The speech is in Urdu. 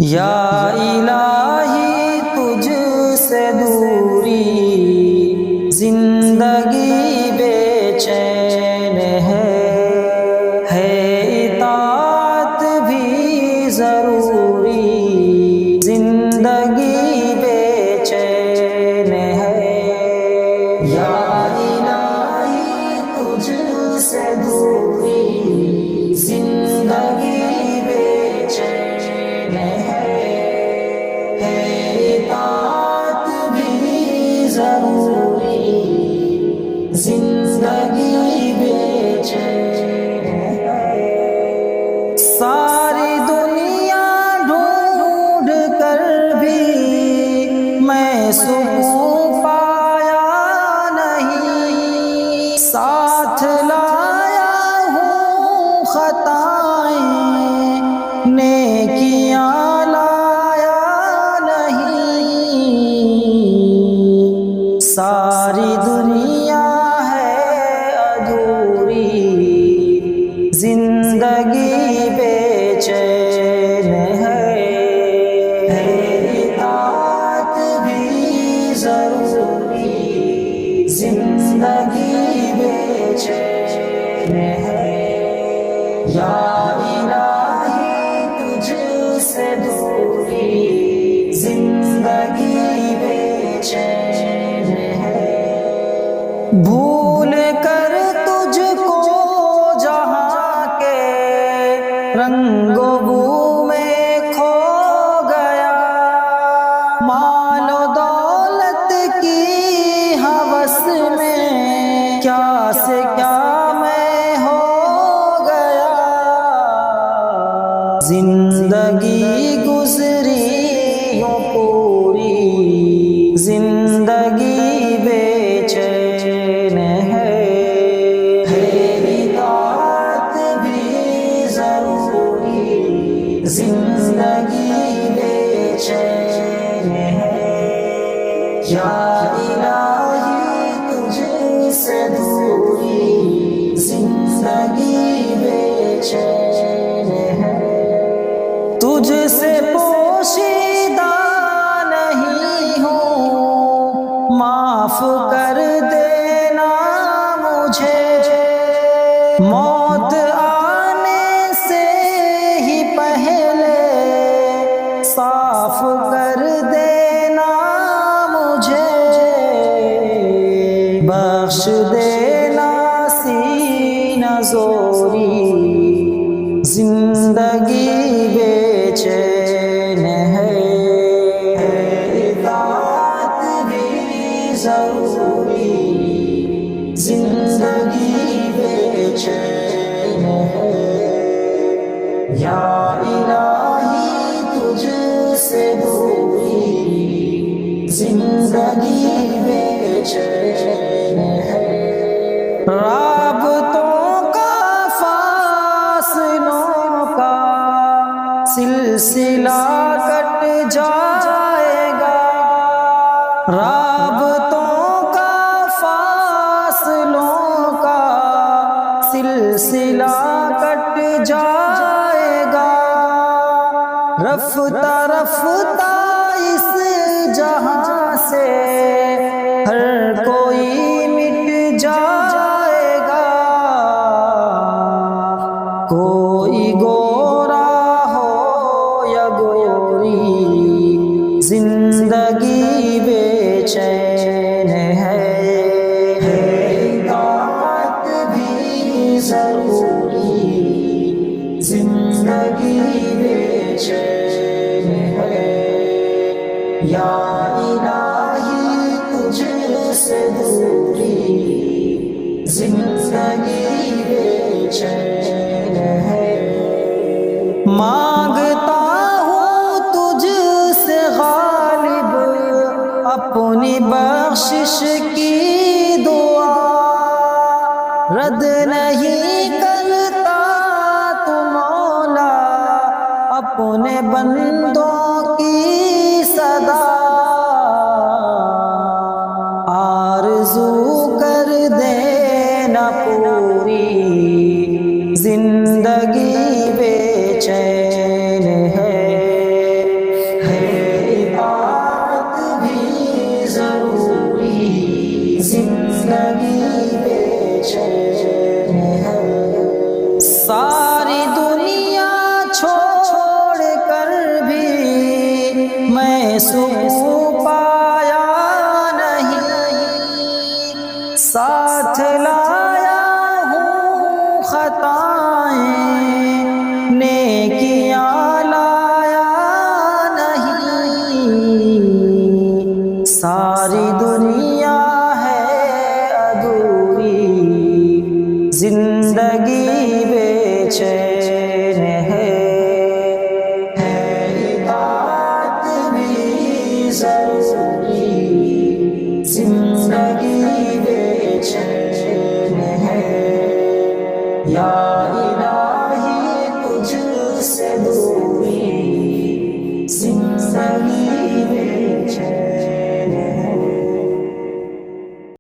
یا الہی تجھ سے دوری زندگی بے چین ہے اطاعت بھی ضروری زندگی بے چین ہے یا الہی تجھ سے دوری زندگی بے چین ہے اطاعت بھی ضروری زندگی بے چین ہے ساری دنیا ڈھونڈ کر بھی میں سکون پایا نہیں ساتھ لایا ہوں خطائیں نیکیاں لایا نہیں ساری دنیا ہے ادھوری زندگی بے چین ہے اطاعت بھی ضروری زندگی بے چین ہے یا الہی تجھ سے دوری زندگی بے چین ہے بھول کر تجھ کو جہاں کے رنگ و بو میں کھو گیا مال و دولت کی ہوس میں کیا سے کیا میں ہو گیا زندگی گزری یوں پوری زندگی بے چین ہے اطاعت بھی ضروری زندگی بے چین ہے یا الہی تجھ سے دوری زندگی بے چین ہے تجھ سے پوشیدہ نہیں ہوں معاف کر دینا مجھے موت آنے سے ہی پہلے صاف کر دینا مجھے بخش دینا سینہ زوری زندگی بے چین ہے اطاعت بھی ضروری زندگی بے چین ہے یا الہی تجھ سے دوری زندگی بے چین ہے رابطوں کا فاصلوں کا سلسلہ کٹ جائے گا رابطوں کا فاصلوں کا سلسلہ کٹ جائے گا رفتہ رفتہ اس جہاں سے ہر کوئی مٹ جائے گا کوئی گورا ہو یا گوری زندگی بے چین ہے اطاعت بھی ضروری زندگی بے چین ہے یا الہی تجھ سے دوری زندگی بے چین ہے مانگتا ہوں تجھ سے غالب اپنی بخشش کی دعا رد نہیں کرتا تو مولا اپنے بندوں کی صدا آرزو کر دینا پوری زندگی بے چین ہے سکون پایا نہیں، ساتھ لایا ہوں خطائیں، نیکیاں لایا نہیں، ساری دنیا ہے ادھوری، زندگی بے چین ہے اطاعت بھی ضروری، زندگی بے چین ہے، یا الہی تجھ سے دوری، زندگی